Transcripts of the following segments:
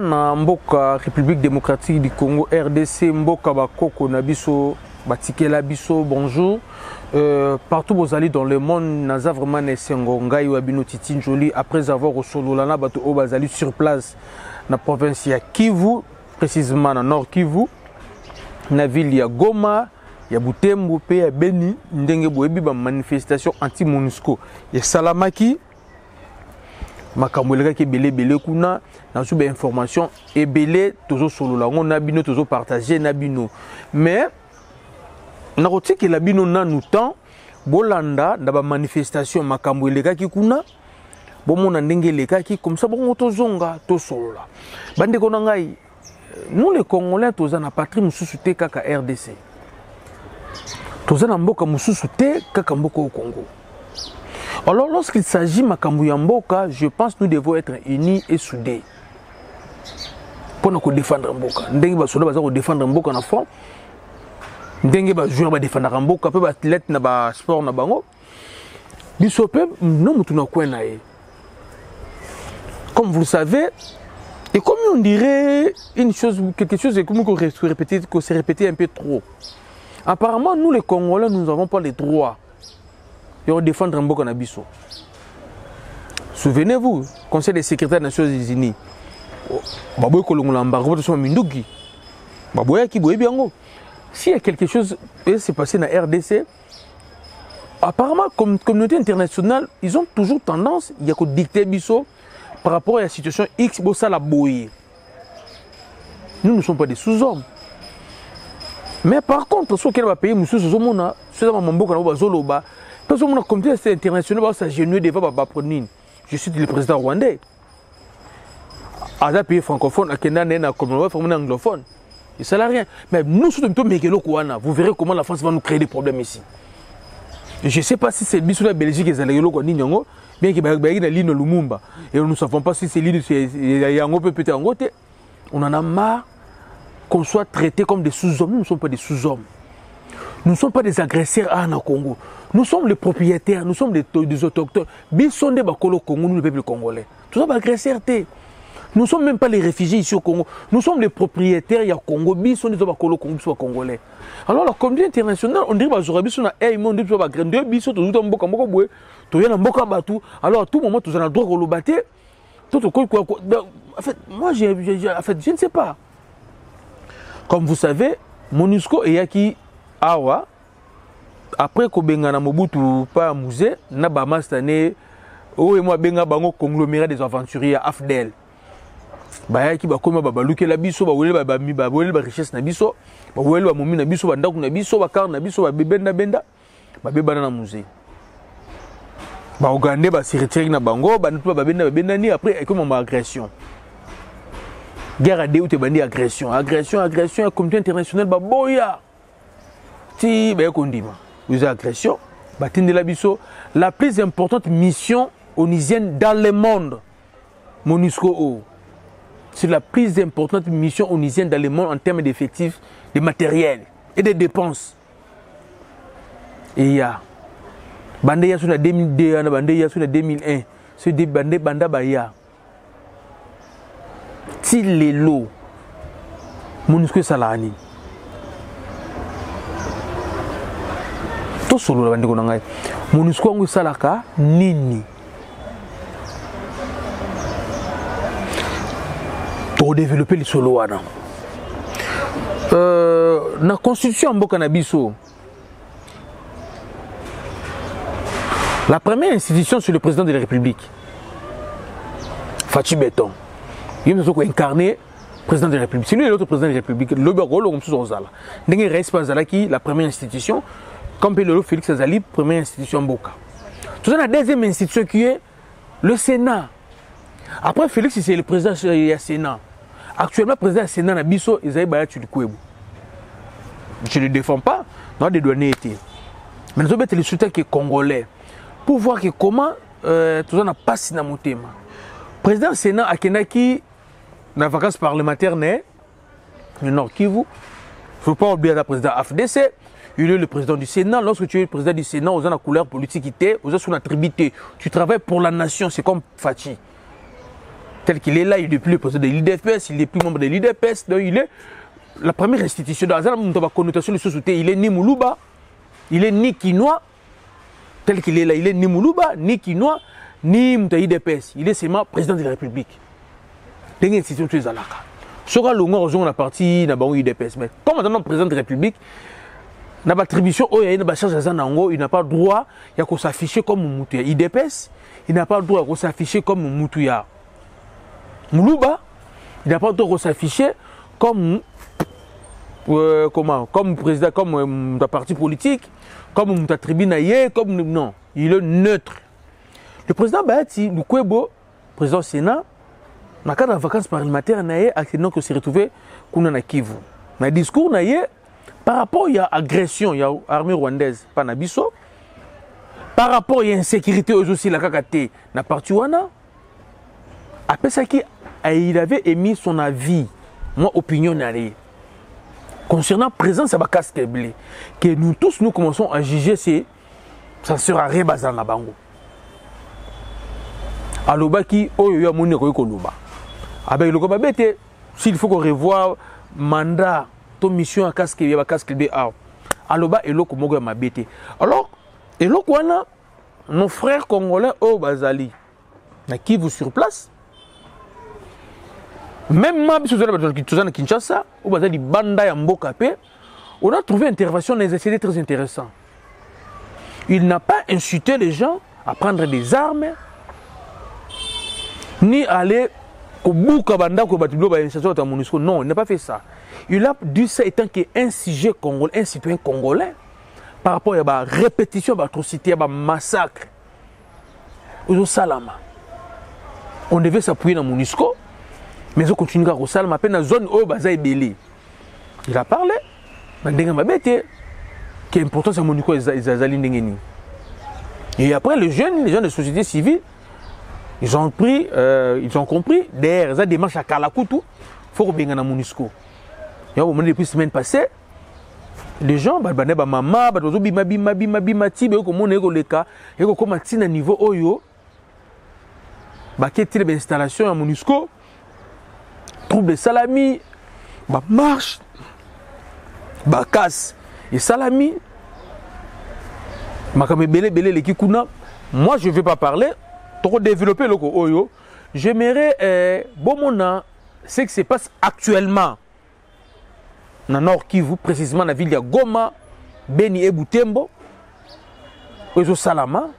na mboka République démocratique du Congo RDC mboka bakoko na biso batikela biso bonjour partout vous allez dans le monde naza vraiment nesengo ngai wa bino Titi Njoli après avoir resolola na bato o bazali sur place na province ya Kivu précisément na Nord Kivu na ville ya Goma ya Butembo pe ya Beni ndenge boyebi ba manifestation anti MONUSCO ya Salamaki makambo eleka belé kuna na sube information ebele tozo solola ngo na bino tozo partager na bino mais na rotiki la bino na nous temps bolanda na ba manifestation makambo eleka kuna bomona ndenge eleka comme ça bongo tozonga to solola bande ko na ngai nous les Congolais toza na patrie mususu te kaka RDC toza na mboka mususu te kaka mboka au Congo. Alors lorsqu'il s'agit de makambo ya mboka, je pense que nous devons être unis et soudés pour nous défendre mboka. Ndenge ba soda ba défendre mboka na front. Ndenge ba joueur ba défendre mboka, pe ba athlète na ba sport na bango. Biso pe non mutu na kwena e. Comme vous le savez, et comme on dirait une chose, quelque chose qu'on s'est répété un peu trop. Apparemment, nous les Congolais, nous n'avons pas les droits de défendre un Mboka Nabiso. Souvenez-vous, Conseil des secrétaires des Nations Unies, s'il y a quelque chose qui s'est passé dans la RDC, apparemment, comme communauté internationale, ils ont toujours tendance, il y a que dicter Bisso par rapport à la situation X, bossa la boye. Nous ne sommes pas des sous-hommes. Mais par contre, ce qu'elle va payer, monsieur, c'est un Mboka Nabiso. Parce que la communauté internationale va s'agenouiller devant Bapronin. Je suis le président rwandais. À un pays francophone, à Kenya, à Commonwealth, anglophone. Et ça n'a rien. Mais nous sommes plutôt Mekelo Kouana. Vous verrez comment la France va nous créer des problèmes ici. Je ne sais pas si c'est Bissou la Belgique et Zalagelo Kouani, bien qu'il y ait une ligne Lumumba. Et nous ne savons pas si c'est l'île de Yango peut-être en côté. On en a marre qu'on soit traité comme des sous-hommes. Nous ne sommes pas des sous-hommes. Nous ne sommes pas des agresseurs à Congo. Nous sommes les propriétaires, nous sommes des autochtones. Bisonde Bakolo Congo, nous le peuple congolais. Nous sommes agresseurs. Nous ne sommes même pas les réfugiés ici au Congo. Nous sommes les propriétaires du Congo. Bisonde Bakolo Congo, nous sommes congolais. Alors la communauté internationale, on dirait que nous sommes des monde, nous sommes des bisons, nous sommes des bateau. Alors à tout moment, nous avons le droit de le battre. En fait, moi, je ne sais pas. Comme vous savez, MONUSCO et Yaki Awa, après que Bengana Mobutu pas musée, na ba mastane, oh et moi benga bango conglomérat des aventuriers Afdel. Ba ki ba koma ba baluke la biso ba wele ba mi ba wele ba richesse na biso, ba wele ba momi na biso ba ndaku na biso ba kar na biso ba bebenda ba bebana na musée. Ba ogande ba siritier na bango ba ntu ba benda ni après et comme agression. Guerre à deux te bandi agression, communauté internationale ba boya. Si ba kondima. Vous avez agression, la plus importante mission onisienne dans le monde, MONUSCO, c'est la plus importante mission onisienne dans le monde en termes d'effectifs, de matériel et de dépenses. Et il y a Bandé sur la 2002, Bandé sur la 2001, c'est des Bandé Banda Baya. Si les lots, MONUSCO Salani. Solo la bande ko ngai MONUSCO ngo salaka nini pour développer les solo wana na constitution mboka na biso la première institution c'est le président de la République Fachi Beton il nous a incarné président de la République c'est lui l'autre président de la République le bagolo comme ça ozala ndenge reste pas zalaki la première institution comme le Félix Azali, première institution Mboka. Tout ça, la deuxième institution qui est le Sénat. Après Félix, c'est le président du Sénat. Actuellement, le président du Sénat, Nabiso, Isaïe Bayat Chulikwebo. Je ne le défends pas, non, des douaniers étaient. Mais nous avons le soutien qui est congolais. Pour voir que comment tout ça n'a pas si dans mon thème. Le président du Sénat, Akenaki, dans la vacance parlementaire, le Nord Kivu, il ne faut pas oublier le président AFDC. Il est le président du Sénat. Lorsque tu es le président du Sénat, on a la couleur politique, on a son attributé. Tu travailles pour la nation, c'est comme Fachi. tel qu'il est là, il n'est plus le président de l'IDPS, il n'est plus membre de l'IDPS, donc il est la première institution dans la connotation de société, il est ni Moulouba, il est ni Kinois, tel qu'il est là, il est ni Moulouba, ni Kinois, ni l'IDPS, il est seulement président de la République. C'est une institution qui est là. Sera le on a parti na bango IDPS, mais comme maintenant président de la République, na attribution il n'a pas le droit de s'afficher comme Moutou IDPS, il n'a pas le droit de s'afficher comme Moutou Moulouba, il n'a pas le droit de s'afficher comme comme président, comme ta parti politique, comme ta tribune, comme non, il est neutre. Le président Bahati Lukwebo, président du Sénat, dans le cadre de vacances parlementaires, il s'est retrouvé à Kivu. Dans le discours, par rapport à l'agression, il y a l'armée rwandaise, pas Nabiso, par rapport à l'insécurité aussi, la kakate, na parti wana, après ça, il avait émis son avis, moi, opinion, concernant la présence de la casque blé, que nous tous, nous commençons à juger, ça sera rebasal na bango. Alobaki, oyo moni ko koloba. Avec le combat, s'il faut qu'on revoie mandat, ton mission à casque, il y a casque B. Aloba et l'autre comme ma bête. Alors, et l'autre wana, nos frères congolais au Bazali, qui vous sur place, même ma biso Kinshasa, au Bazali Banda ya Mbokape, on a trouvé une intervention des essais très intéressant. Il n'a pas incité les gens à prendre des armes, ni aller non, il n'a pas fait ça. Il a dit ça étant qu'un sujet congolais, un citoyen congolais, par rapport à la répétition d'atrocités, à la massacre, au Salama. On devait s'appuyer dans MONUSCO, mais on continue à Salama, dans la zone où Baza est belé. Il a parlé, qui est important, c'est MONUSCO et et après, les gens de la société civile, ils ont compris, derrière ça démarche à Kalakutu, il faut qu'on vienne à MONUSCO. Et au moment depuis la semaine passée, les gens, maman, niveau oyo, installation à MONUSCO, trouble de salami, marche, casse et salami, moi je ne vais pas parler. Pour développer le Oyo, j'aimerais ce qui se passe actuellement dans le Nord Kivu, précisément dans la ville de Goma, Beni et Butembo, Oyo Salama.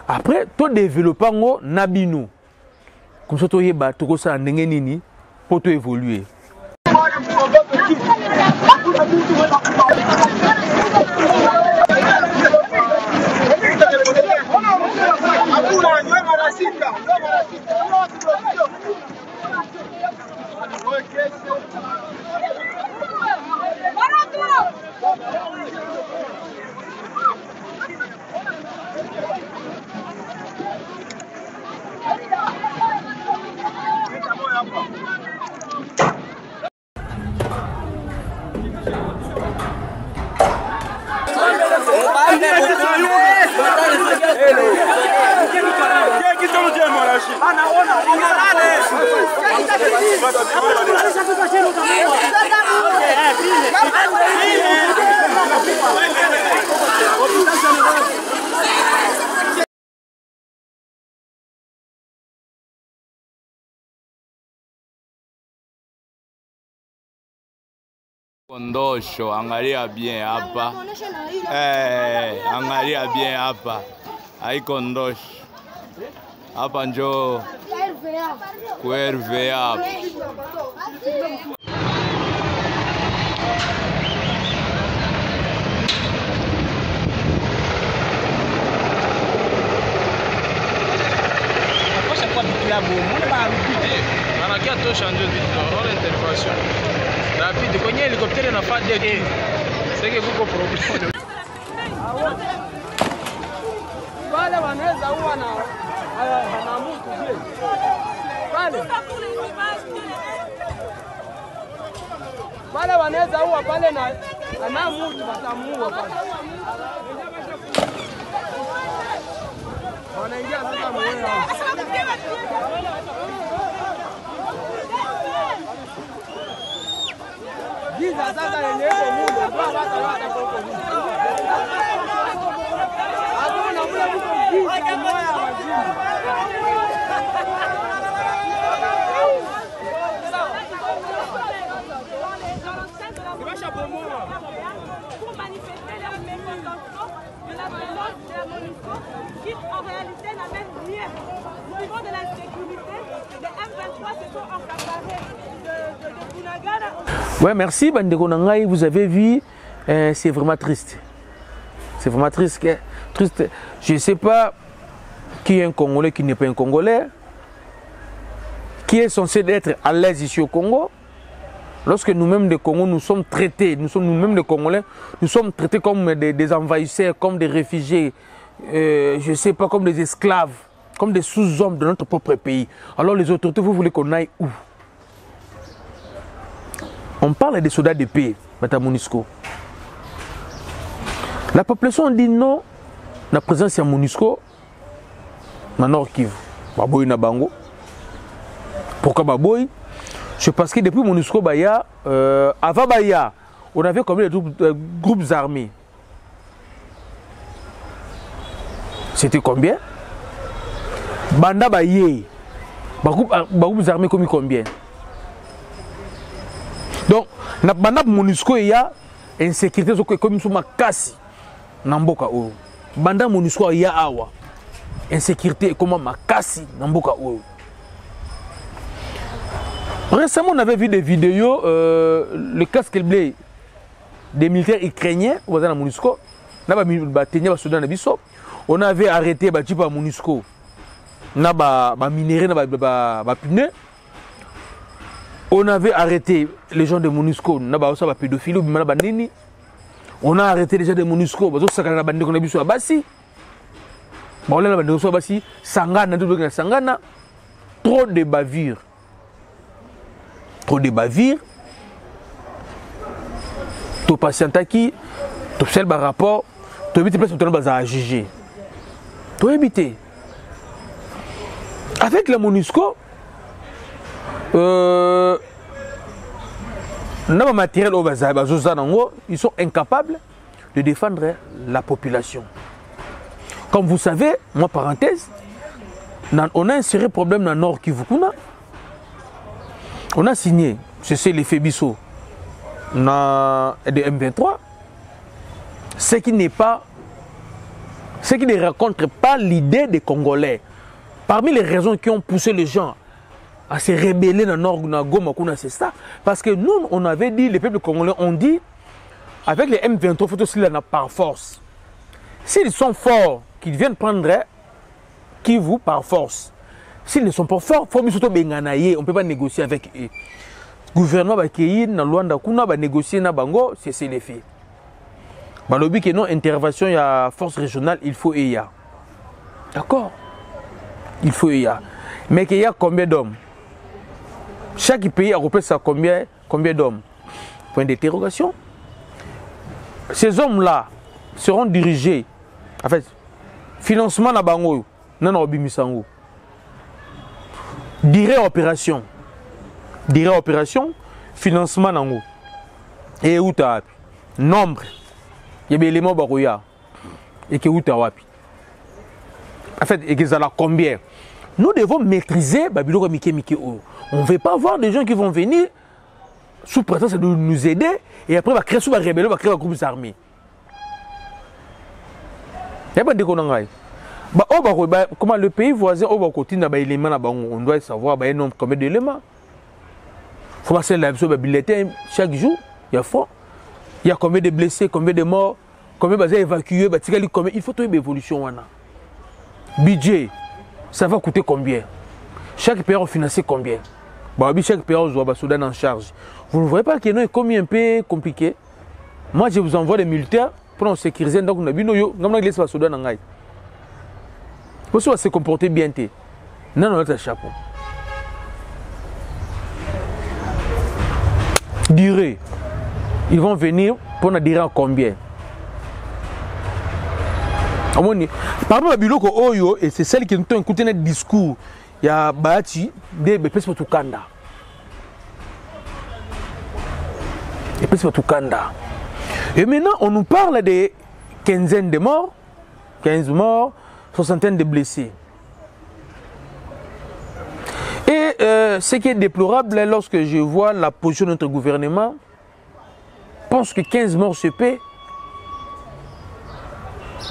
Après, tout développement Nabinu. Comme ça, tu as tout ça en Nini pour évoluer. Kondosho, angalia bien hapa. Angalia bien hapa. Hai kondosho. Hapa njoo kuerve hapa. Anakia to changer de intervention. Rapide kwenye helikopteri na fade tu. Sike kuko problem. Wale wanaweza huwa na mtu vile. Wale wanaweza huwa pale na mtu watamuua pale. Wanaingia sasa mwenyewe. Pour manifester leur mécontentement de la présence de la MONUSCO qui en réalité n'amène rien. Au niveau de la sécurité, les M23 se sont emparés de Bunagana. Ouais, merci Bandeko Nangai, vous avez vu, c'est vraiment triste. C'est vraiment triste. Triste. Je ne sais pas qui est un Congolais, qui n'est pas un Congolais, qui est censé être à l'aise ici au Congo. Lorsque nous-mêmes, les Congos, nous sommes traités, nous-mêmes les Congolais, nous sommes traités comme des envahisseurs, comme des réfugiés, je ne sais pas, comme des esclaves, comme des sous-hommes de notre propre pays. Alors les autorités, vous voulez qu'on aille où? On parle des soldats de paix, Bata MONUSCO. La population dit non, la présence de MONUSCO, dans Nord Kivu, Baboy na Bango. Pourquoi Baboy? C'est parce que depuis MONUSCO, avant Baya, on avait combien de groupes armés? C'était combien? Banda Baye, groupes armés comme combien? Donc, na Banda MONUSCO, il y a insécurité comme sur ma casse. Namboka o. Banda MONUSCO, il y a awa. Insécurité comme ma casse. Namboka o. Récemment, on avait vu des vidéos, le casque bleu des militaires ukrainiens, on avait arrêté les MONUSCO, on avait arrêté les gens de MONUSCO, on a arrêté les gens de MONUSCO, trop de bavures. Trop de bavures, tu patientes qui, tu observes le rapport, tu évites de te à juger. Tu évites. Avec la MONUSCO, ils sont incapables de défendre la population. Comme vous savez, moi parenthèse, on a inséré un problème dans le Nord Kivu. On a signé, c'est l'effet Bissot, de M23, ce qui ne rencontre pas l'idée des Congolais. Parmi les raisons qui ont poussé les gens à se rebeller dans le Nord, c'est ça. Parce que nous, on avait dit, les peuples congolais ont dit, avec les M23, il faut aussi la par force. S'ils sont forts, qu'ils viennent prendre Kivu par force. S'ils ne sont pas forts, il faut surtout benganaye, on ne peut pas négocier avec eux. Le gouvernement va accueillir dans Luanda Kuna, va négocier na bango, c'est les faits. Balobi que non intervention il y a force régionale, il faut y a. D'accord? Il faut y a. Mais qu'il y a combien d'hommes? Chaque pays a repris ça combien d'hommes? Point d'interrogation. Ces hommes-là seront dirigés, en fait, financement na bango, non na obimisango. Direct opération, financement nango. Et où t'as nombre, il y a des éléments barouya et que où t'as wapi. En fait, et que ça la combien. Nous devons maîtriser Babylone Mike. On ne veut pas voir des gens qui vont venir sous prétexte de nous aider et après va créer sous la rébellion, va créer un groupe armé. Il y a pas de déconnant. Comment le pays voisin on doit savoir combien d'éléments. Il faut passer la bulletin chaque jour. Il y a combien de blessés, combien de morts, combien d'évacués, il faut une évolution. Budget, ça va coûter combien? Chaque pays a financé combien? Chaque pays a Soudan en charge. Vous ne voyez pas que c'est comme un peu compliqué. Moi je vous envoie des militaires pour nous sécuriser. Donc on a vu nous Soudan en Gaï. Pour ça, se comporter bien. Non, notre chapeau. Durée. Ils vont venir pour nous dire combien. Parmi les biloko Oyo, et c'est celle qui nous a écouté notre discours, il y a Bati, des BPS pour Tukanda. Et puis c'est tout Kanda. Et maintenant, on nous parle de quinzaine de morts, 15 morts, soixantaine de blessés. Et ce qui est déplorable, lorsque je vois la position de notre gouvernement, pense que 15 morts se paient.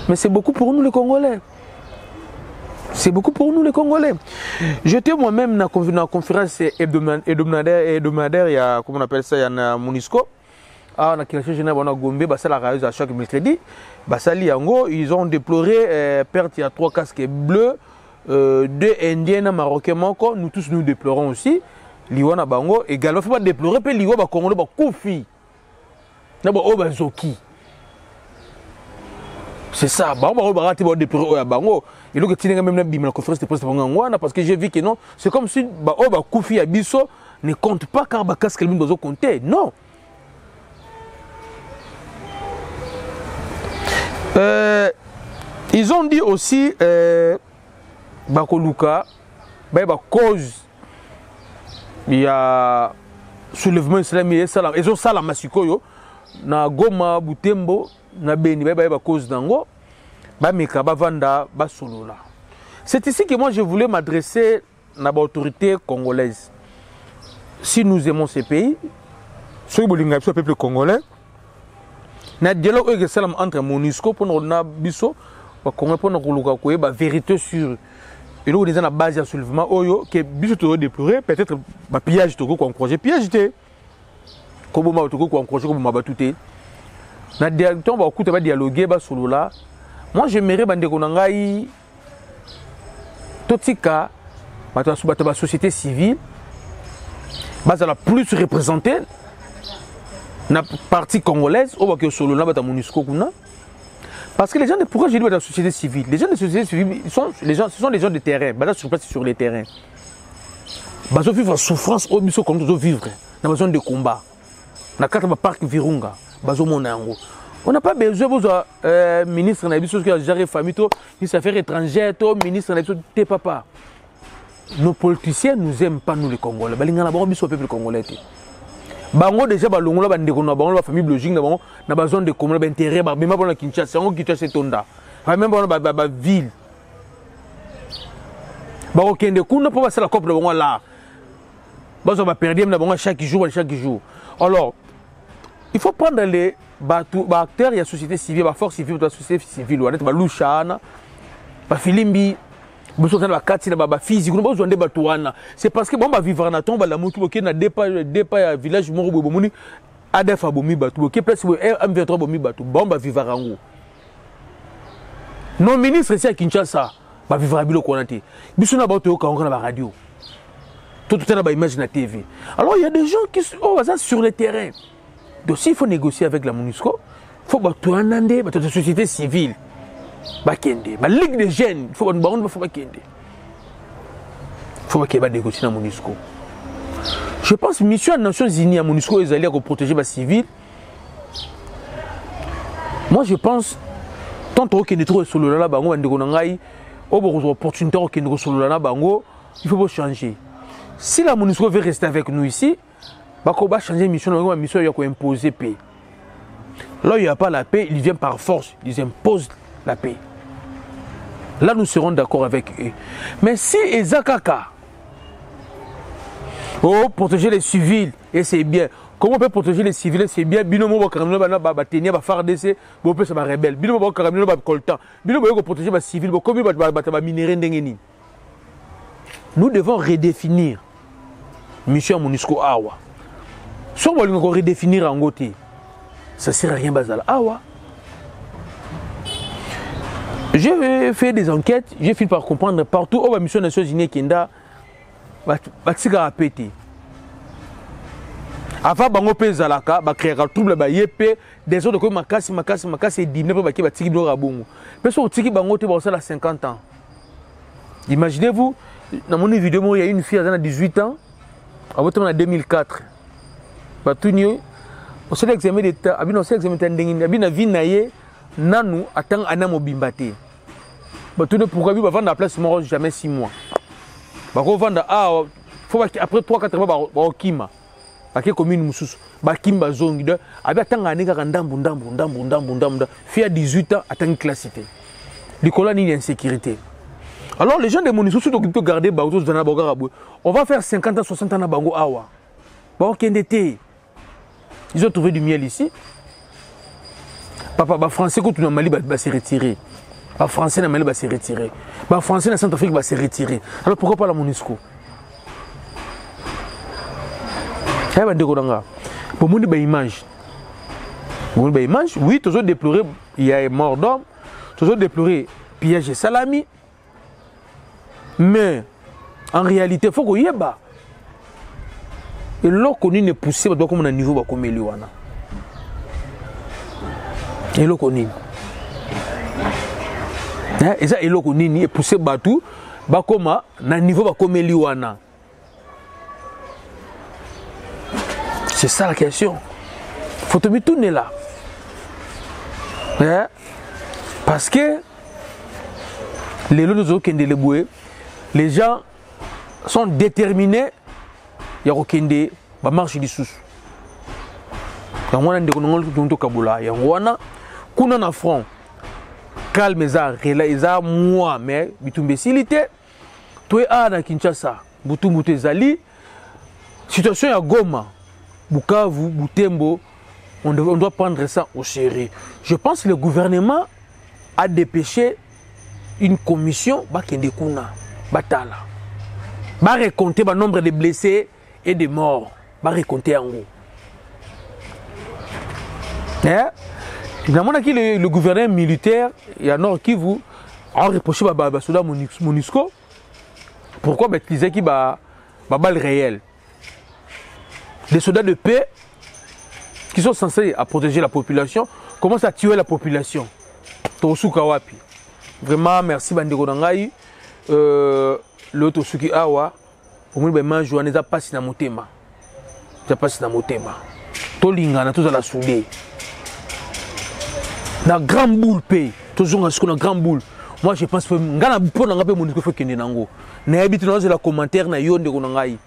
Mais c'est beaucoup pour nous les Congolais. C'est beaucoup pour nous les Congolais. J'étais moi-même dans la conférence hebdomadaire, il y a, comment on appelle ça, il y a un MONUSCO. Ah, on a quelque chose à Gombe, ça la réalise à chaque mercredi. Ils ont déploré perte, il y a 3 casques bleus, 2 Indiens, Marocains, nous tous nous déplorons aussi. Liwana Bango, également, il ne faut pas déplorer, puis Liwa Congolais, Kofi. C'est ça. Il faut que tu aies même la conférence de presse parce que j'ai vu que non, c'est comme si Kofi Abisso ne compte pas car casque le monde doit compter. Non. Ils ont dit aussi Bakoluka, cause il y a soulèvement islamique, ils ont ça la massikoyo na Goma, Butembo, na Beni, cause d'ango, meka bavanda basolola. C'est ici que moi je voulais m'adresser à l'autorité congolaise. Si nous aimons ce pays, si nous voulons le peuple congolais, na dialogue entre MONUSCO pour nous biso Congolais pour nous la vérité sur et là on est dans la base de soulèvement oyo que biso to déplorer peut-être ba pillage to ko encourager pillage té ko bo ma to ko encourager ko ma batuté na dialogue ba kuta ba dialoguer ba solola. Moi j'aimerais bande ko ngai totika ba société civile base la plus représentée na partie congolaise au bas que solo na bata MONUSCO kuna parce que les gens pourquoi je dis la société civile, les gens de la société civile ce sont les gens de terrain bas sur place sur les terrains bas vivre en souffrance au biso comme nous vivre na besoin de combat na carte parc Virunga bas mona yango on n'a pas besoin ministre na biso qui a géré famille to ministre affaires étrangères to ministre na biso te papa. Nos politiciens nous aiment pas nous les Congolais balingana ba biso peuple congolais. Bango déjà balongola bandeko na bango la famille biologique na bango na besoin de comme intérêt ba même ba Kinshasa on Kinshasa tonda même ba ville ba okende kuna pour passer la coupe de bango là bazo ba perdre na bango chaque jour. Alors il faut prendre les acteurs il y a société civile ba force civile la société civile on est ba lushana ba filimbi. C'est parce que bon va vivre na tomba la mutu boké na dépa village moko bomoni adef abomi batu boké place M23 bomi batu bon va vivre rango. Non ministre ici à Kinshasa va vivre bilo konate. Biso na bato yo ka on na ba radio. Tout na ba image na TV. Alors il y a des gens qui sont sur le terrain. Donc s'il faut négocier avec la MONUSCO, il faut batu anande batu de société civile. Bakende, la Ligue des jeunes, il faut bakende. Il faut négocier dans MONUSCO. Je pense que la mission des Nations Unies à MONUSCO est allée protéger les civils. Moi je pense, tant que nous sommes sur le bango, il faut changer. Si la MONUSCO veut rester avec nous ici, il faut changer la mission, il faut imposer la paix. Là où il n'y a pas la paix, ils viennent par force, ils imposent la paix. Là, nous serons d'accord avec eux. Mais si Ezakaka, protéger les civils, et c'est bien. Comment on peut protéger les civils? C'est bien. Binomo Karamino Batenia, Fardese, Bopé, ça va rebelle. Binomo Karamino Coltan. Binomo protéger les civils, comment on va minérer Ndengeni. Nous devons redéfinir mission MONUSCO Awa. Si on va redéfinir en côté, ça ne sert à rien basal. Awa. J'ai fait des enquêtes, j'ai fini par comprendre partout où la mission des Nations Unies Kenda va péter. Avant bango pe zalaka ba créer un trouble ba yepé des autres comme makasi et dimné pour ba ki ba tiki do rabongo. Parce que tiki bango te ba ça 50 ans. Imaginez-vous dans mon vidéo il y a une fille à 18 ans en 2004. Ba tunio on s'est examiné d'état, abino s'est examiné ndengini, abina vie naie nanu attend ana mobimbate. Ba tunio pourquoi bi ba vendre la place mort jamais 6 mois. Ba ko vendre faut après 3-4 mois ba okima. ake commune mususu bakimba zongi de abi atanga anika ndambu fia 18 ans atangi classité likola ni insécurité. Alors les gens de MONUSCO surtout qui peuvent garder baoto zana bagarabu on va faire 50 ans 60 ans na bango awa ba okendete ils ont trouvé du miel ici papa ba français ko tuna Mali ba se retirer ba français na Mali ba se retirer ba français na Centrafrique ba se retirer alors pourquoi pas la MONUSCO ça va ndeko danga pour monde ba image oui toujours déplorer il y a mort d'homme toujours déplorer piège et salami mais en réalité il faut qu'il y ait bas et l'eau n'est poussé comme un niveau comme Eliwana et l'eau et ça l'eau est poussé batou bas comme un niveau comme Eliwana. C'est ça la question. Faut te mettre tout là. Parce que les lots les gens sont déterminés. Il y a aucun marche du sous. Il y a un Kabula. Il y a un front. Calme ça, moi, mais bitumbécilité. Toi, à Kinshasa, Butumbuté Zali. Situation à Goma, Bukavu, Butembo. On doit prendre ça au sérieux. Je pense que le gouvernement a dépêché une commission qui Batala. Va raconter le nombre de blessés et de morts. Va raconter en gros. Le gouvernement militaire, il y a Nord Kivu, a reproché à Soudan MONUSCO. Pourquoi utiliser qui va balle réelle? Les soldats de paix qui sont censés protéger la population commencent à tuer la population. Tosuka wapi. Vraiment, merci Bandeko Nangai. Le Tosuki Awa, pour moi, ben je n'ai pas si na motema. Je pas si na motema. Tolinga na tous à la soudée. Na grand boule paye. Toujours na grand boule. Moi, je pense que ngana pour n'anga pe MONUSCO faut kende nango. Na habite dans la commentaire na yo Ndeko Nangai.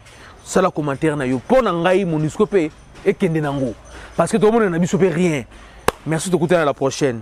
Ça la commentaire na yo. Pour n'angai MONUSCO pe et kende nango. Parce que tout le monde n'a pas rien. Merci de t'écouter à la prochaine.